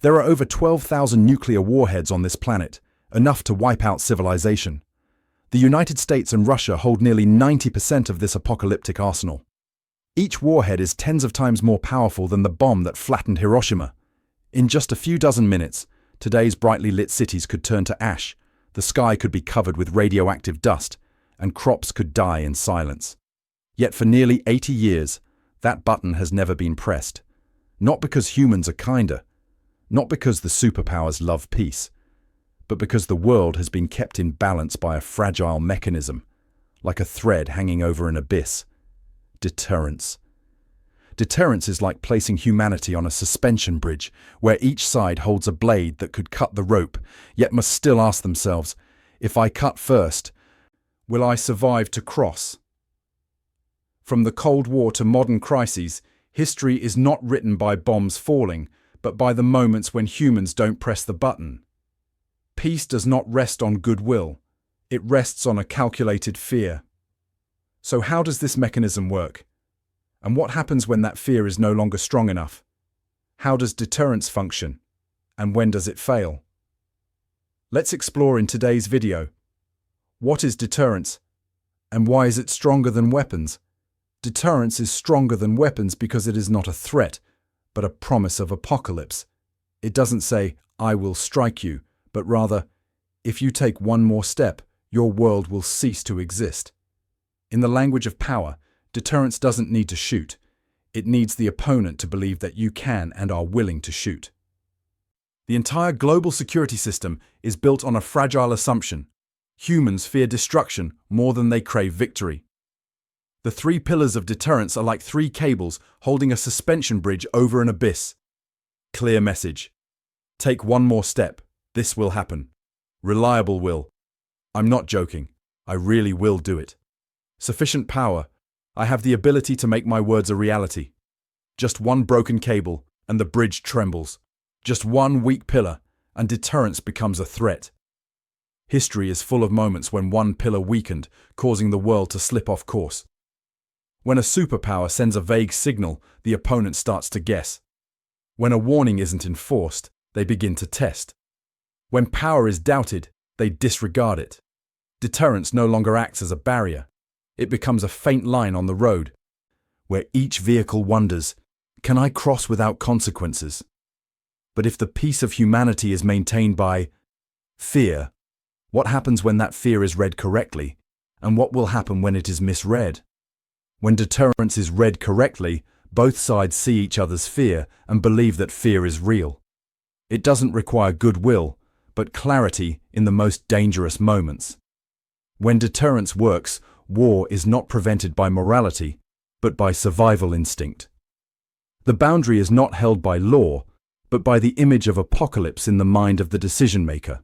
There are over 12,000 nuclear warheads on this planet, enough to wipe out civilization. The United States and Russia hold nearly 90% of this apocalyptic arsenal. Each warhead is tens of times more powerful than the bomb that flattened Hiroshima. In just a few dozen minutes, today's brightly lit cities could turn to ash, the sky could be covered with radioactive dust, and crops could die in silence. Yet for nearly 80 years, that button has never been pressed. Not because humans are kinder, not because the superpowers love peace, but because the world has been kept in balance by a fragile mechanism, like a thread hanging over an abyss. Deterrence. Deterrence is like placing humanity on a suspension bridge, where each side holds a blade that could cut the rope, yet must still ask themselves, if I cut first, will I survive to cross? From the Cold War to modern crises, history is not written by bombs falling, but by the moments when humans don't press the button. Peace does not rest on goodwill. It rests on a calculated fear. So how does this mechanism work? And what happens when that fear is no longer strong enough? How does deterrence function? And when does it fail? Let's explore in today's video. What is deterrence? And why is it stronger than weapons? Deterrence is stronger than weapons because it is not a threat, but a promise of apocalypse. It doesn't say, I will strike you, but rather, if you take one more step, your world will cease to exist. In the language of power, deterrence doesn't need to shoot. It needs the opponent to believe that you can and are willing to shoot. The entire global security system is built on a fragile assumption. Humans fear destruction more than they crave victory. The three pillars of deterrence are like three cables holding a suspension bridge over an abyss. Clear message. Take one more step. This will happen. Reliable will. I'm not joking. I really will do it. Sufficient power. I have the ability to make my words a reality. Just one broken cable, and the bridge trembles. Just one weak pillar, and deterrence becomes a threat. History is full of moments when one pillar weakened, causing the world to slip off course. When a superpower sends a vague signal, the opponent starts to guess. When a warning isn't enforced, they begin to test. When power is doubted, they disregard it. Deterrence no longer acts as a barrier. It becomes a faint line on the road, where each vehicle wonders, can I cross without consequences? But if the peace of humanity is maintained by fear, what happens when that fear is read correctly? And what will happen when it is misread? When deterrence is read correctly, both sides see each other's fear and believe that fear is real. It doesn't require goodwill, but clarity in the most dangerous moments. When deterrence works, war is not prevented by morality, but by survival instinct. The boundary is not held by law, but by the image of apocalypse in the mind of the decision-maker.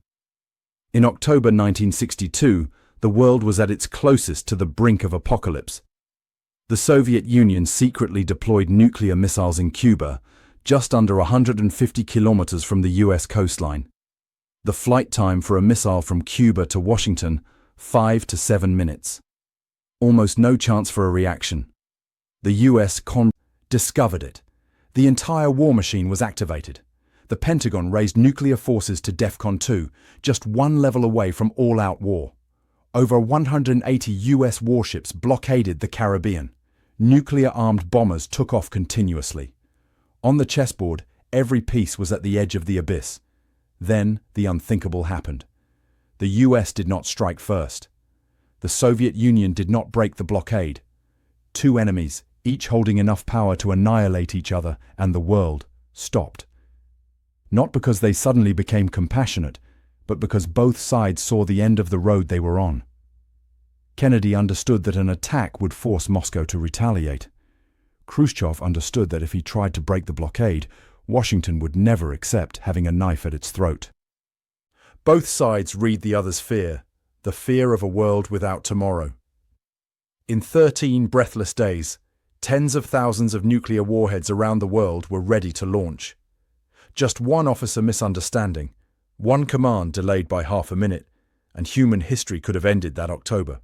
In October 1962, the world was at its closest to the brink of apocalypse. The Soviet Union secretly deployed nuclear missiles in Cuba, just under 150 kilometers from the US coastline. The flight time for a missile from Cuba to Washington, 5 to 7 minutes. Almost no chance for a reaction. The US discovered it. The entire war machine was activated. The Pentagon raised nuclear forces to DEFCON 2, just one level away from all-out war. Over 180 US warships blockaded the Caribbean. Nuclear-armed bombers took off continuously. On the chessboard, every piece was at the edge of the abyss. Then the unthinkable happened. The US did not strike first. The Soviet Union did not break the blockade. Two enemies, each holding enough power to annihilate each other and the world, stopped. Not because they suddenly became compassionate, but because both sides saw the end of the road they were on. Kennedy understood that an attack would force Moscow to retaliate. Khrushchev understood that if he tried to break the blockade, Washington would never accept having a knife at its throat. Both sides read the other's fear, the fear of a world without tomorrow. In 13 breathless days, tens of thousands of nuclear warheads around the world were ready to launch. Just one officer misunderstanding, one command delayed by half a minute, and human history could have ended that October.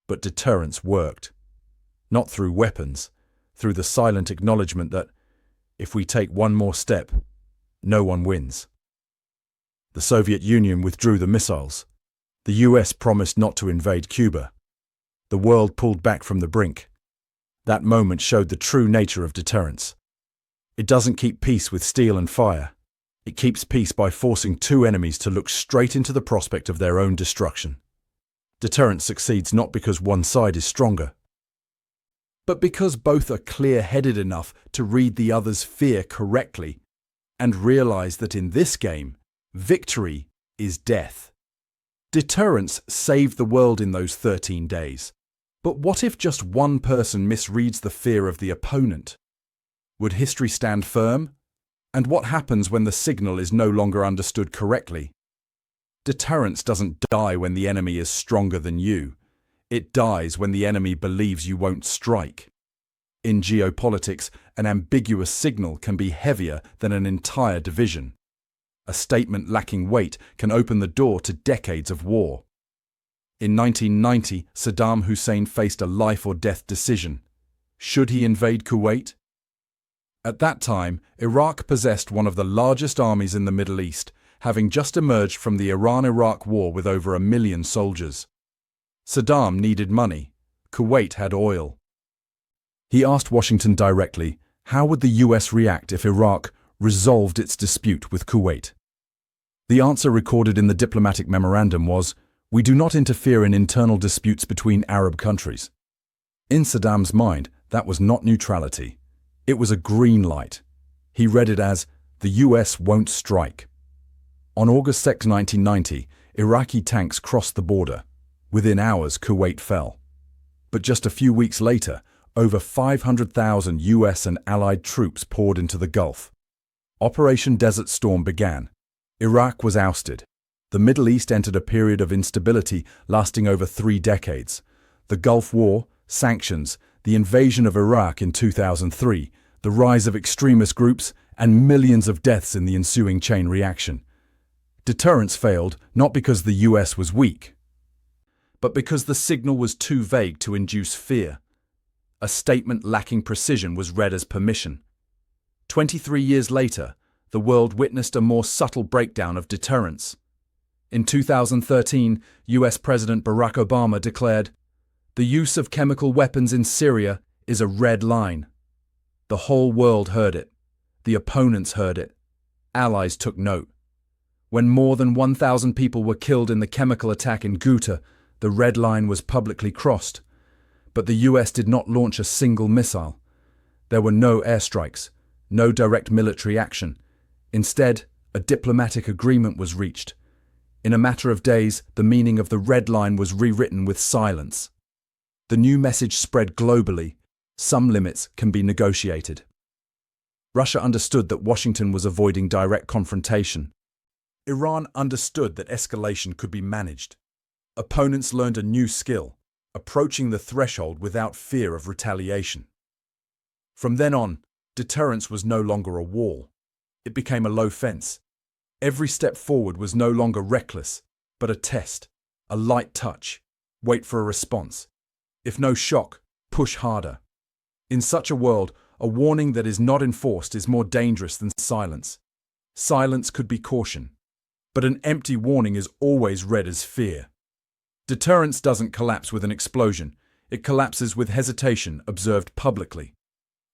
But deterrence worked. Not through weapons, through the silent acknowledgement that, if we take one more step, no one wins. The Soviet Union withdrew the missiles. The US promised not to invade Cuba. The world pulled back from the brink. That moment showed the true nature of deterrence. It doesn't keep peace with steel and fire. It keeps peace by forcing two enemies to look straight into the prospect of their own destruction. Deterrence succeeds not because one side is stronger, but because both are clear-headed enough to read the other's fear correctly and realize that in this game, victory is death. Deterrence saved the world in those 13 days. But what if just one person misreads the fear of the opponent? Would history stand firm? And what happens when the signal is no longer understood correctly? Deterrence doesn't die when the enemy is stronger than you. It dies when the enemy believes you won't strike. In geopolitics, an ambiguous signal can be heavier than an entire division. A statement lacking weight can open the door to decades of war. In 1990, Saddam Hussein faced a life-or-death decision. Should he invade Kuwait? At that time, Iraq possessed one of the largest armies in the Middle East, having just emerged from the Iran-Iraq War with over 1 million soldiers. Saddam needed money. Kuwait had oil. He asked Washington directly, how would the US react if Iraq resolved its dispute with Kuwait? The answer recorded in the diplomatic memorandum was, "We do not interfere in internal disputes between Arab countries." In Saddam's mind, that was not neutrality. It was a green light. He read it as, "The US won't strike." On August 6, 1990, Iraqi tanks crossed the border. Within hours, Kuwait fell. But just a few weeks later, over 500,000 US and Allied troops poured into the Gulf. Operation Desert Storm began. Iraq was ousted. The Middle East entered a period of instability lasting over 3 decades. The Gulf War, sanctions, the invasion of Iraq in 2003, the rise of extremist groups, and millions of deaths in the ensuing chain reaction. Deterrence failed not because the US was weak, but because the signal was too vague to induce fear. A statement lacking precision was read as permission. 23 years later, the world witnessed a more subtle breakdown of deterrence. In 2013, US President Barack Obama declared, "The use of chemical weapons in Syria is a red line." The whole world heard it. The opponents heard it. Allies took note. When more than 1,000 people were killed in the chemical attack in Ghouta, the red line was publicly crossed. But the US did not launch a single missile. There were no airstrikes, no direct military action. Instead, a diplomatic agreement was reached. In a matter of days, the meaning of the red line was rewritten with silence. The new message spread globally. Some limits can be negotiated. Russia understood that Washington was avoiding direct confrontation. Iran understood that escalation could be managed. Opponents learned a new skill, approaching the threshold without fear of retaliation. From then on, deterrence was no longer a wall. It became a low fence. Every step forward was no longer reckless, but a test, a light touch. Wait for a response. If no shock, push harder. In such a world, a warning that is not enforced is more dangerous than silence. Silence could be caution, but an empty warning is always read as fear. Deterrence doesn't collapse with an explosion. It collapses with hesitation observed publicly.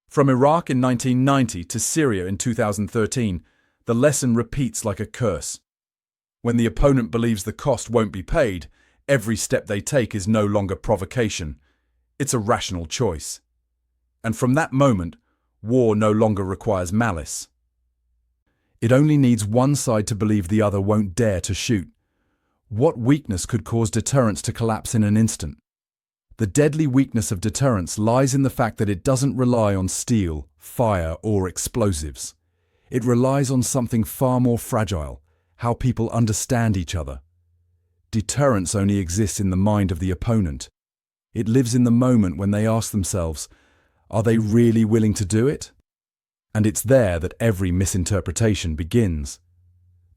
From Iraq in 1990 to Syria in 2013, the lesson repeats like a curse. When the opponent believes the cost won't be paid, every step they take is no longer provocation. It's a rational choice. And from that moment, war no longer requires malice. It only needs one side to believe the other won't dare to shoot. What weakness could cause deterrence to collapse in an instant? The deadly weakness of deterrence lies in the fact that it doesn't rely on steel, fire, or explosives. It relies on something far more fragile, how people understand each other. Deterrence only exists in the mind of the opponent. It lives in the moment when they ask themselves, are they really willing to do it? And it's there that every misinterpretation begins.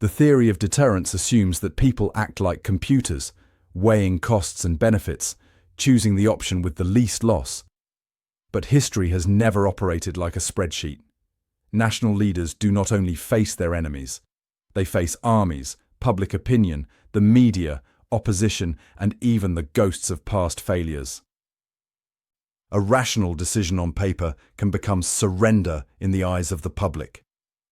The theory of deterrence assumes that people act like computers, weighing costs and benefits, choosing the option with the least loss. But history has never operated like a spreadsheet. National leaders do not only face their enemies, they face armies, public opinion, the media, opposition, and even the ghosts of past failures. A rational decision on paper can become surrender in the eyes of the public.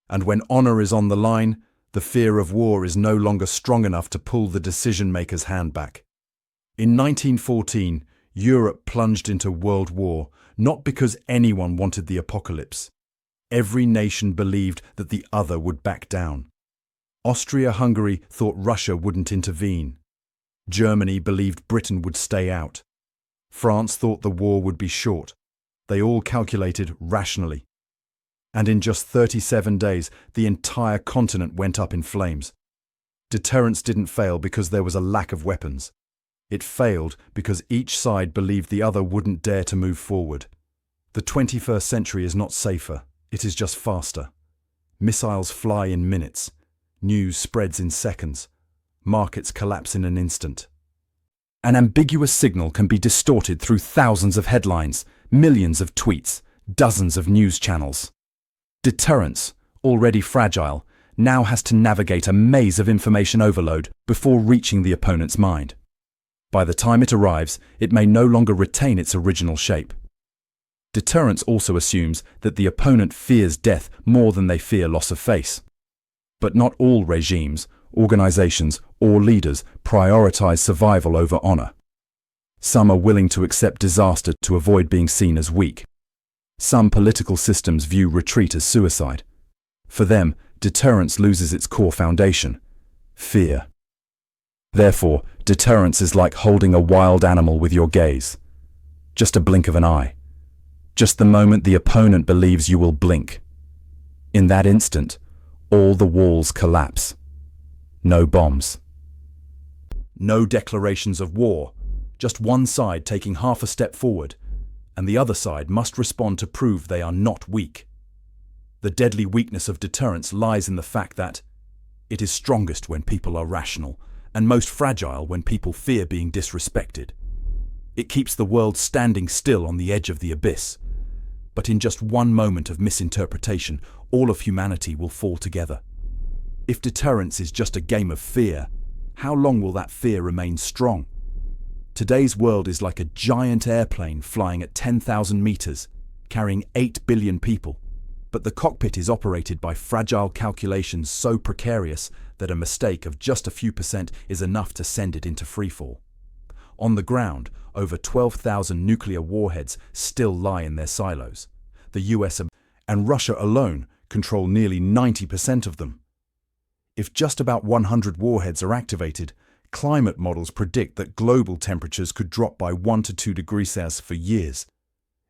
And when honor is on the line, the fear of war is no longer strong enough to pull the decision-maker's hand back. In 1914, Europe plunged into World War, not because anyone wanted the apocalypse. Every nation believed that the other would back down. Austria-Hungary thought Russia wouldn't intervene. Germany believed Britain would stay out. France thought the war would be short. They all calculated rationally. And in just 37 days, the entire continent went up in flames. Deterrence didn't fail because there was a lack of weapons. It failed because each side believed the other wouldn't dare to move forward. The 21st century is not safer, it is just faster. Missiles fly in minutes. News spreads in seconds. Markets collapse in an instant. An ambiguous signal can be distorted through thousands of headlines, millions of tweets, dozens of news channels. Deterrence, already fragile, now has to navigate a maze of information overload before reaching the opponent's mind. By the time it arrives, it may no longer retain its original shape. Deterrence also assumes that the opponent fears death more than they fear loss of face. But not all regimes, organizations, or leaders prioritize survival over honor. Some are willing to accept disaster to avoid being seen as weak. Some political systems view retreat as suicide. For them, deterrence loses its core foundation: fear. Therefore, deterrence is like holding a wild animal with your gaze. Just a blink of an eye. Just the moment the opponent believes you will blink. In that instant, all the walls collapse. No bombs. No declarations of war, just one side taking half a step forward, and the other side must respond to prove they are not weak. The deadly weakness of deterrence lies in the fact that it is strongest when people are rational, and most fragile when people fear being disrespected. It keeps the world standing still on the edge of the abyss. But in just one moment of misinterpretation, all of humanity will fall together. If deterrence is just a game of fear, how long will that fear remain strong? Today's world is like a giant airplane flying at 10,000 meters, carrying 8 billion people. But the cockpit is operated by fragile calculations so precarious that a mistake of just a few percent is enough to send it into freefall. On the ground, over 12,000 nuclear warheads still lie in their silos. The US and Russia alone control nearly 90% of them. If just about 100 warheads are activated, climate models predict that global temperatures could drop by 1 to 2 degrees Celsius for years,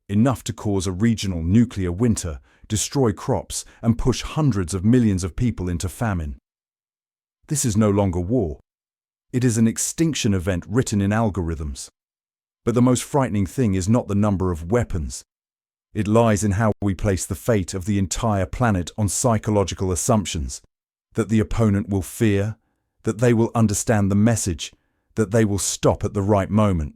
enough to cause a regional nuclear winter, destroy crops, and push hundreds of millions of people into famine. This is no longer war. It is an extinction event written in algorithms. But the most frightening thing is not the number of weapons. It lies in how we place the fate of the entire planet on psychological assumptions. That the opponent will fear, that they will understand the message, that they will stop at the right moment.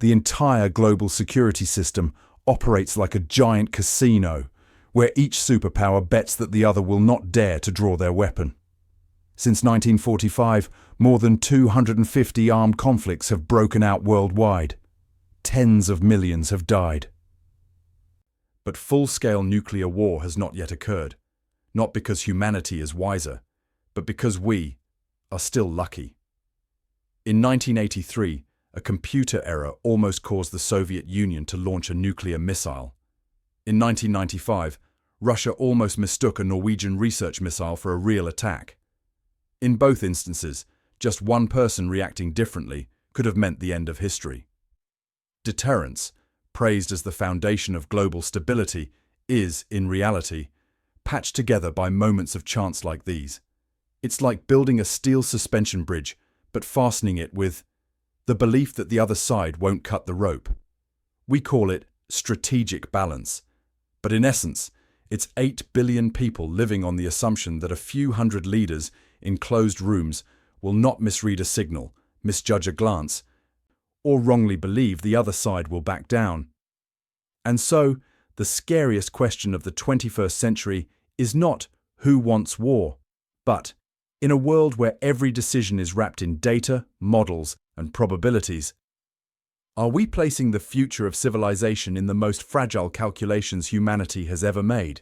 The entire global security system operates like a giant casino, where each superpower bets that the other will not dare to draw their weapon. Since 1945, more than 250 armed conflicts have broken out worldwide. Tens of millions have died. But full-scale nuclear war has not yet occurred. Not because humanity is wiser, but because we are still lucky. In 1983, a computer error almost caused the Soviet Union to launch a nuclear missile. In 1995, Russia almost mistook a Norwegian research missile for a real attack. In both instances, just one person reacting differently could have meant the end of history. Deterrence, praised as the foundation of global stability, is, in reality, patched together by moments of chance like these. It's like building a steel suspension bridge, but fastening it with the belief that the other side won't cut the rope. We call it strategic balance, but in essence, it's 8 billion people living on the assumption that a few hundred leaders in closed rooms will not misread a signal, misjudge a glance, or wrongly believe the other side will back down. And so, the scariest question of the 21st century is not who wants war, but in a world where every decision is wrapped in data, models, and probabilities, are we placing the future of civilization in the most fragile calculations humanity has ever made?